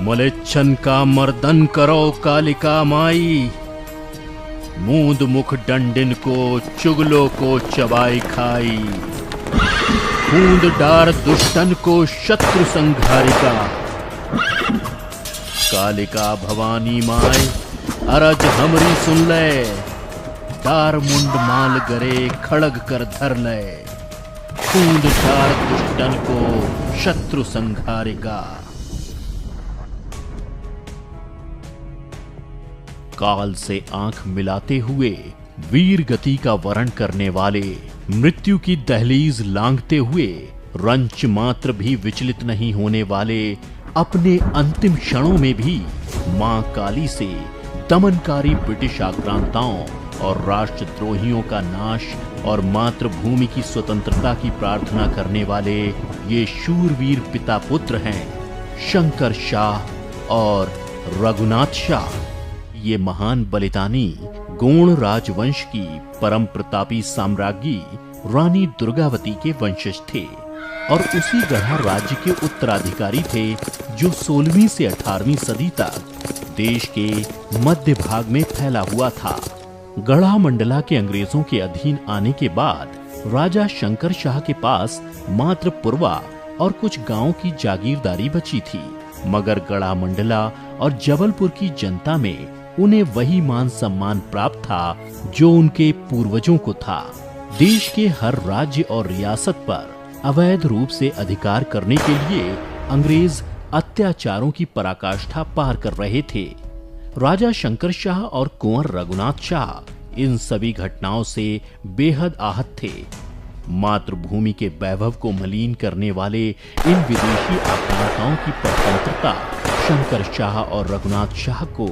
मलेच्छन का मर्दन करो कालिका माई, मूंद मुख डंडिन को चुगलो को चबाई खाई। खूंद डार दुष्टन को शत्रु संघारिका, कालिका भवानी माय अरज हमरी सुन ले। डार मुंड माल गरे खड़ग कर धर ले, खूंद डार दुष्टन को शत्रु संघारिका। काल से आंख मिलाते हुए वीर गति का वर्ण करने वाले, मृत्यु की दहलीज लांघते हुए रंच मात्र भी विचलित नहीं होने वाले, अपने अंतिम क्षणों में भी मां काली से दमनकारी ब्रिटिश आक्रांताओं और राष्ट्रद्रोहियों का नाश और मातृभूमि की स्वतंत्रता की प्रार्थना करने वाले ये शूरवीर पिता पुत्र हैं शंकर शाह और रघुनाथ शाह। ये महान बलिदानी गोंड राजवंश की परम प्रतापी साम्राज्ञी रानी दुर्गावती के वंशज थे और उसी गढ़ा राज्य के उत्तराधिकारी थे जो 16वीं से 18वीं सदी तक देश के मध्य भाग में फैला हुआ था। गढ़ा मंडला के अंग्रेजों के अधीन आने के बाद राजा शंकर शाह के पास मात्र पुरवा और कुछ गांवों की जागीरदारी बची थी, मगर गढ़ा मंडला और जबलपुर की जनता में उन्हें वही मान सम्मान प्राप्त था जो उनके पूर्वजों को था। देश के हर राज्य और रियासत पर अवैध रूप से अधिकार करने के लिए अंग्रेज अत्याचारों की पराकाष्ठा पार कर रहे थे। राजा शंकर शाह और कुंवर रघुनाथ शाह इन सभी घटनाओं से बेहद आहत थे। मातृभूमि के वैभव को मलिन करने वाले इन विदेशी आक्रांताओं की परतंत्रता शंकर शाह और रघुनाथ शाह को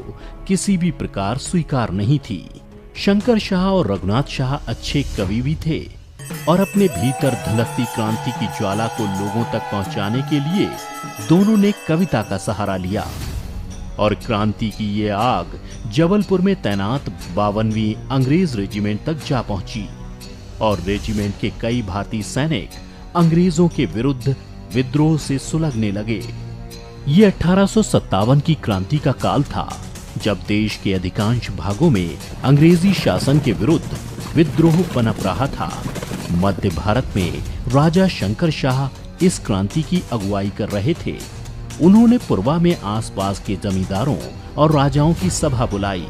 किसी भी प्रकार स्वीकार नहीं थी। शंकर शाह और रघुनाथ शाह अच्छे कवि भी थे और अपने भीतर धलकती क्रांति की ज्वाला को लोगों तक पहुंचाने के लिए दोनों ने कविता का सहारा लिया और क्रांति की ये आग जबलपुर में तैनात 52वीं अंग्रेज रेजिमेंट तक जा पहुंची और रेजिमेंट के कई भारतीय सैनिक अंग्रेजों के विरुद्ध विद्रोह से सुलगने लगे। ये 1857 की क्रांति का काल था जब देश के अधिकांश भागों में अंग्रेजी शासन के विरुद्ध विद्रोह पनप रहा था। मध्य भारत में राजा शंकर शाह इस क्रांति की अगुवाई कर रहे थे। उन्होंने पुरवा में आसपास के जमींदारों और राजाओं की सभा बुलाई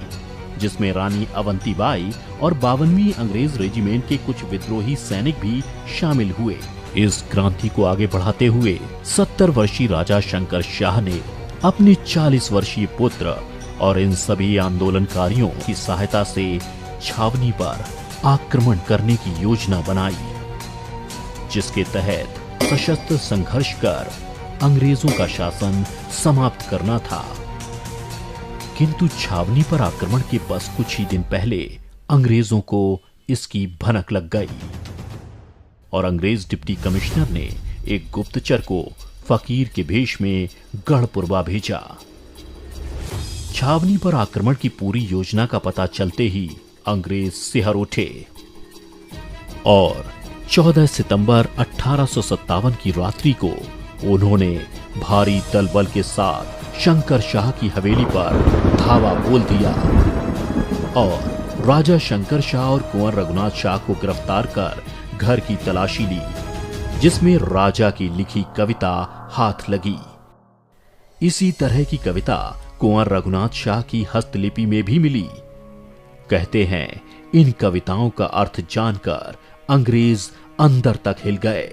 जिसमें रानी अवंतीबाई और 52वीं अंग्रेज रेजिमेंट के कुछ विद्रोही सैनिक भी शामिल हुए। इस क्रांति को आगे बढ़ाते हुए 70 वर्षीय राजा शंकर शाह ने अपने 40 वर्षीय पुत्र और इन सभी आंदोलनकारियों की सहायता से छावनी पर आक्रमण करने की योजना बनाई, जिसके तहत सशस्त्र संघर्ष कर अंग्रेजों का शासन समाप्त करना था। किंतु छावनी पर आक्रमण के बस कुछ ही दिन पहले अंग्रेजों को इसकी भनक लग गई और अंग्रेज डिप्टी कमिश्नर ने एक गुप्तचर को फकीर के भेष में गढ़पुरवा भेजा। छावनी पर आक्रमण की पूरी योजना का पता चलते ही अंग्रेज सिहर उठे और 14 सितंबर 1857 की रात्रि को उन्होंने भारी दलबल के साथ शंकर शाह की हवेली पर धावा बोल दिया और राजा शंकर शाह और कुंवर रघुनाथ शाह को गिरफ्तार कर घर की तलाशी ली, जिसमें राजा की लिखी कविता हाथ लगी। इसी तरह की कविता कुंवर रघुनाथ शाह की हस्तलिपि में भी मिली। कहते हैं इन कविताओं का अर्थ जानकर अंग्रेज अंदर तक हिल गए।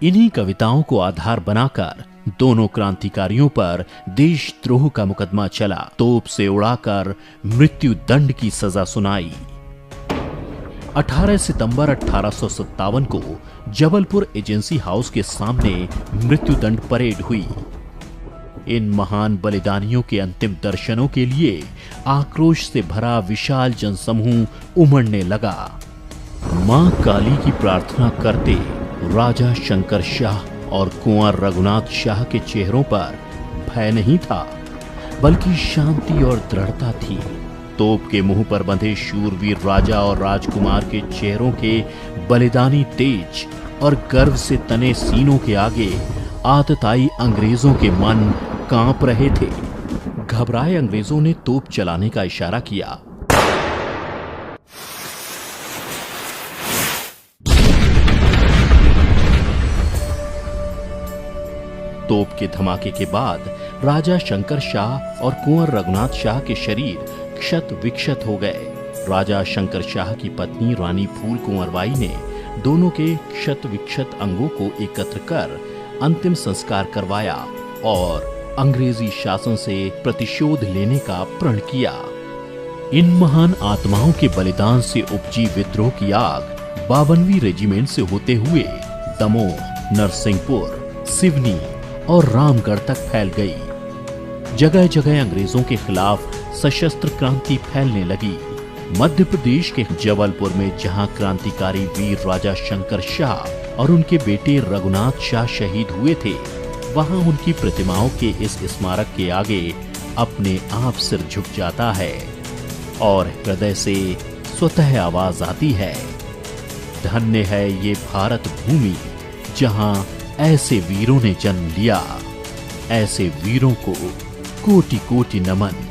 इन्हीं कविताओं को आधार बनाकर दोनों क्रांतिकारियों पर देशद्रोह का मुकदमा चला, तोप से उड़ाकर मृत्यु दंड की सजा सुनाई। 18 सितंबर 1857 को जबलपुर एजेंसी हाउस के सामने मृत्युदंड परेड हुई। इन महान बलिदानियों के अंतिम दर्शनों के लिए आक्रोश से भरा विशाल जनसमूह उमड़ने लगा। मां काली की प्रार्थना करते राजा शंकर शाह और कुंवर रघुनाथ शाह के चेहरों पर भय नहीं था, बल्कि शांति और दृढ़ता थी। तोप के मुंह पर बंधे शूरवीर राजा और राजकुमार के चेहरों के बलिदानी तेज और गर्व से तने सीनों के आगे आतताई अंग्रेजों के मन कांप रहे थे। घबराए अंग्रेजों ने तोप चलाने का इशारा किया। तोप के धमाके के बाद राजा शंकर शाह और कुंवर रघुनाथ शाह के शरीर क्षत विक्षत हो गए। राजा शंकर शाह की पत्नी रानी फूल कुंवरबाई ने दोनों के क्षत विक्षत अंगों को एकत्र कर अंतिम संस्कार करवाया और अंग्रेजी शासन से प्रतिशोध लेने का प्रण किया। इन महान आत्माओं के बलिदान से उपजी विद्रोह की आग 52वीं रेजिमेंट से होते हुए दमोह, नरसिंहपुर, सिवनी और रामगढ़ तक फैल गई। जगह जगह अंग्रेजों के खिलाफ सशस्त्र क्रांति फैलने लगी। मध्य प्रदेश के जबलपुर में जहां क्रांतिकारी वीर राजा शंकर शाह और उनके बेटे रघुनाथ शाह शहीद हुए थे, वहां उनकी प्रतिमाओं के इस स्मारक के आगे अपने आप सिर झुक जाता है और हृदय से स्वतः आवाज आती है, धन्य है ये भारत भूमि जहां ऐसे वीरों ने जन्म लिया। ऐसे वीरों को कोटि कोटि नमन।